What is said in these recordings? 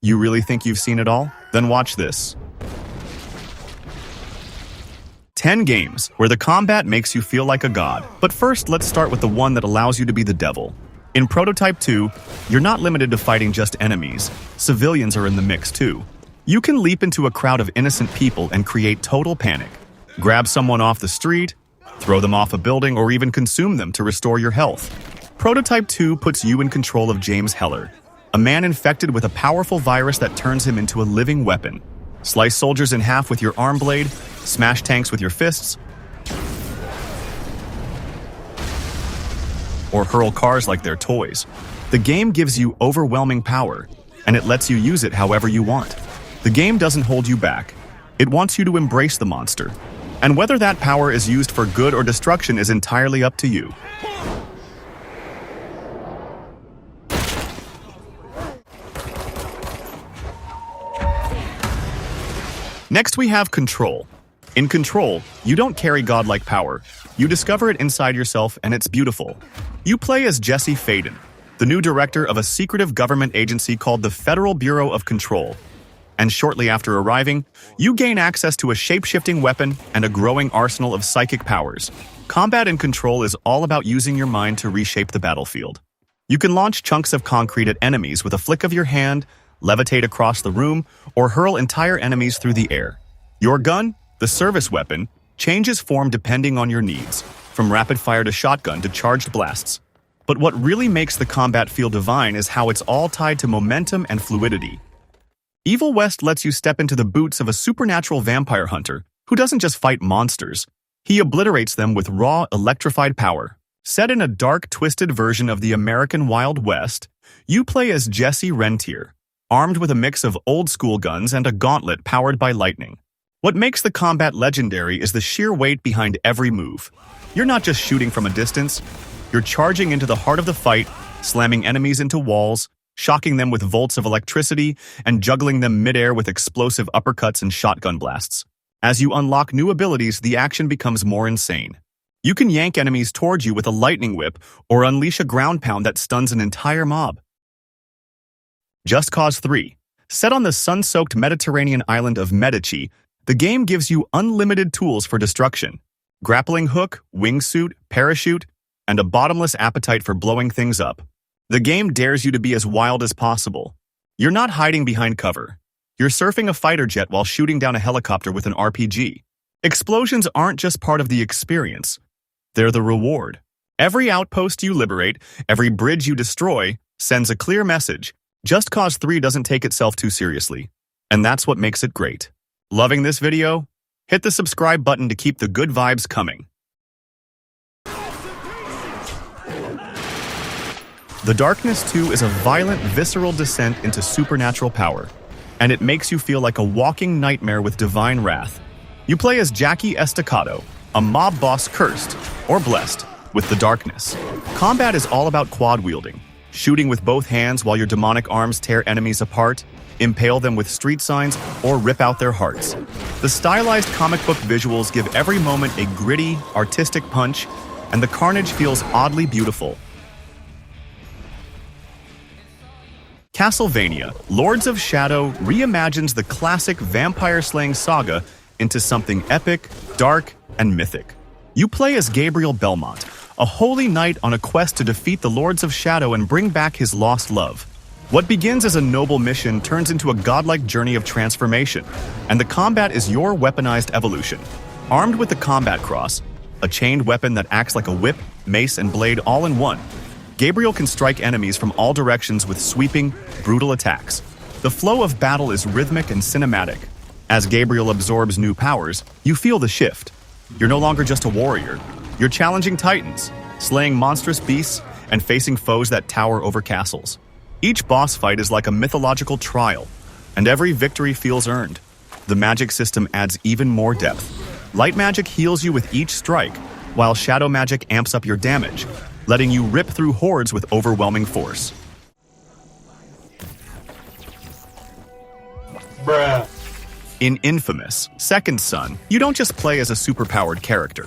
You really think you've seen it all? Then watch this. 10 games where the combat makes you feel like a god. But first, let's start with the one that allows you to be the devil. In Prototype 2, you're not limited to fighting just enemies. Civilians are in the mix too. You can leap into a crowd of innocent people and create total panic. Grab someone off the street, throw them off a building, or even consume them to restore your health. Prototype 2 puts you in control of James Heller, a man infected with a powerful virus that turns him into a living weapon. Slice soldiers in half with your arm blade, smash tanks with your fists, or hurl cars like they're toys. The game gives you overwhelming power, and it lets you use it however you want. The game doesn't hold you back. It wants you to embrace the monster. And whether that power is used for good or destruction is entirely up to you. Next we have Control. In Control, you don't carry godlike power. You discover it inside yourself, and it's beautiful. You play as Jesse Faden, the new director of a secretive government agency called the Federal Bureau of Control. And shortly after arriving, you gain access to a shape-shifting weapon and a growing arsenal of psychic powers. Combat in Control is all about using your mind to reshape the battlefield. You can launch chunks of concrete at enemies with a flick of your hand, levitate across the room, or hurl entire enemies through the air. Your gun, the service weapon, changes form depending on your needs, from rapid-fire to shotgun to charged blasts. But what really makes the combat feel divine is how it's all tied to momentum and fluidity. Evil West lets you step into the boots of a supernatural vampire hunter who doesn't just fight monsters. He obliterates them with raw, electrified power. Set in a dark, twisted version of the American Wild West, you play as Jesse Rentier, armed with a mix of old-school guns and a gauntlet powered by lightning. What makes the combat legendary is the sheer weight behind every move. You're not just shooting from a distance, you're charging into the heart of the fight, slamming enemies into walls, shocking them with volts of electricity, and juggling them midair with explosive uppercuts and shotgun blasts. As you unlock new abilities, the action becomes more insane. You can yank enemies towards you with a lightning whip or unleash a ground pound that stuns an entire mob. Just Cause 3. Set on the sun-soaked Mediterranean island of Medici, the game gives you unlimited tools for destruction. Grappling hook, wingsuit, parachute, and a bottomless appetite for blowing things up. The game dares you to be as wild as possible. You're not hiding behind cover. You're surfing a fighter jet while shooting down a helicopter with an RPG. Explosions aren't just part of the experience. They're the reward. Every outpost you liberate, every bridge you destroy, sends a clear message. Just Cause 3 doesn't take itself too seriously. And that's what makes it great. Loving this video? Hit the subscribe button to keep the good vibes coming. The Darkness 2 is a violent, visceral descent into supernatural power, and it makes you feel like a walking nightmare with divine wrath. You play as Jackie Estacado, a mob boss cursed, or blessed, with the darkness. Combat is all about quad wielding, shooting with both hands while your demonic arms tear enemies apart, impale them with street signs, or rip out their hearts. The stylized comic book visuals give every moment a gritty, artistic punch, and the carnage feels oddly beautiful. Castlevania, Lords of Shadow reimagines the classic vampire-slaying saga into something epic, dark, and mythic. You play as Gabriel Belmont, a holy knight on a quest to defeat the Lords of Shadow and bring back his lost love. What begins as a noble mission turns into a godlike journey of transformation, and the combat is your weaponized evolution. Armed with the Combat Cross, a chained weapon that acts like a whip, mace, and blade all in one, Gabriel can strike enemies from all directions with sweeping, brutal attacks. The flow of battle is rhythmic and cinematic. As Gabriel absorbs new powers, you feel the shift. You're no longer just a warrior. You're challenging titans, slaying monstrous beasts, and facing foes that tower over castles. Each boss fight is like a mythological trial, and every victory feels earned. The magic system adds even more depth. Light magic heals you with each strike, while shadow magic amps up your damage, letting you rip through hordes with overwhelming force. Bruh. In Infamous, Second Son, you don't just play as a superpowered character.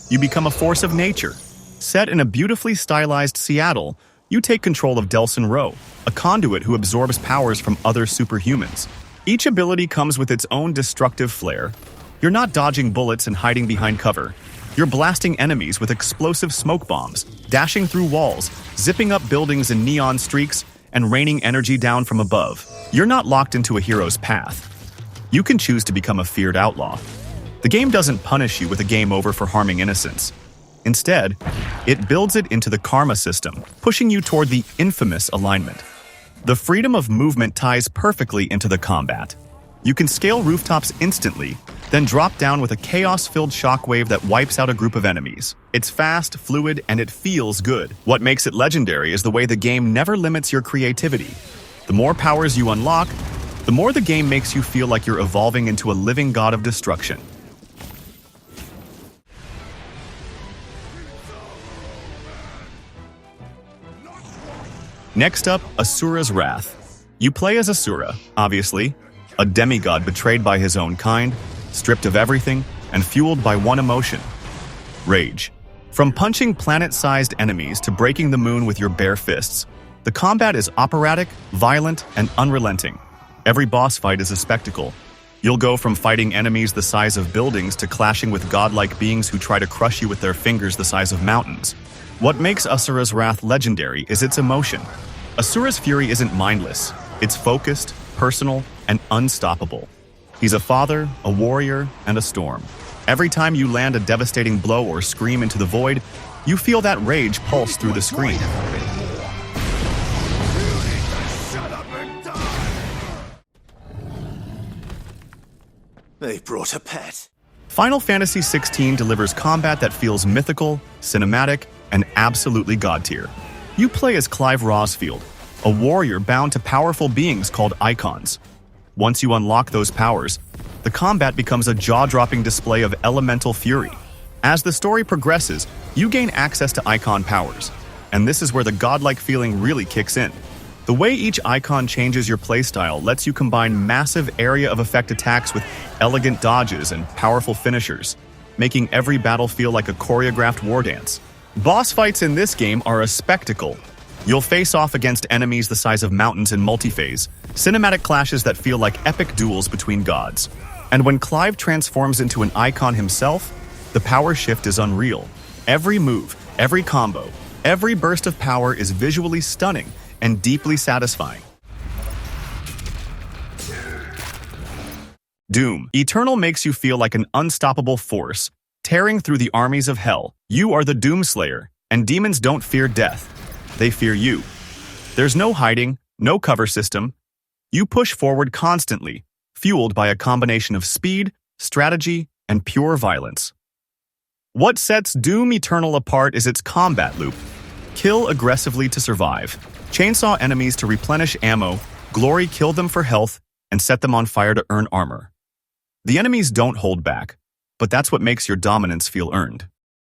You become a force of nature. Set in a beautifully stylized Seattle, You take control of Delson Rowe, a conduit who absorbs powers from other superhumans. Each ability comes with its own destructive flair. You're not dodging bullets and hiding behind cover. You're blasting enemies with explosive smoke bombs, dashing through walls, zipping up buildings in neon streaks, and raining energy down from above. You're not locked into a hero's path. You can choose to become a feared outlaw. The game doesn't punish you with a game over for harming innocents. Instead, it builds it into the karma system, pushing you toward the infamous alignment. The freedom of movement ties perfectly into the combat. You can scale rooftops instantly, then drop down with a chaos-filled shockwave that wipes out a group of enemies. It's fast, fluid, and it feels good. What makes it legendary is the way the game never limits your creativity. The more powers you unlock, the more the game makes you feel like you're evolving into a living god of destruction. Next up, Asura's Wrath. You play as Asura, obviously, a demigod betrayed by his own kind, stripped of everything, and fueled by one emotion: rage. From punching planet-sized enemies to breaking the moon with your bare fists, the combat is operatic, violent, and unrelenting. Every boss fight is a spectacle. You'll go from fighting enemies the size of buildings to clashing with godlike beings who try to crush you with their fingers the size of mountains. What makes Asura's Wrath legendary is its emotion. Asura's fury isn't mindless. It's focused, personal, and unstoppable. He's a father, a warrior, and a storm. Every time you land a devastating blow or scream into the void, you feel that rage pulse through the screen. They brought a pet. Final Fantasy XVI delivers combat that feels mythical, cinematic, and absolutely god-tier. You play as Clive Rosfield, a warrior bound to powerful beings called icons. Once you unlock those powers, the combat becomes a jaw-dropping display of elemental fury. As the story progresses, you gain access to icon powers, and this is where the godlike feeling really kicks in. The way each icon changes your playstyle lets you combine massive area of effect attacks with elegant dodges and powerful finishers, making every battle feel like a choreographed war dance. Boss fights in this game are a spectacle. You'll face off against enemies the size of mountains in multi-phase, cinematic clashes that feel like epic duels between gods. And when Clive transforms into an icon himself, the power shift is unreal. Every move, every combo, every burst of power is visually stunning and deeply satisfying. Doom Eternal makes you feel like an unstoppable force, tearing through the armies of hell. You are the Doomslayer, and demons don't fear death. They fear you. There's no hiding, no cover system. You push forward constantly, fueled by a combination of speed, strategy, and pure violence. What sets Doom Eternal apart is its combat loop. Kill aggressively to survive. Chainsaw enemies to replenish ammo, glory kill them for health, and set them on fire to earn armor. The enemies don't hold back, but that's what makes your dominance feel earned.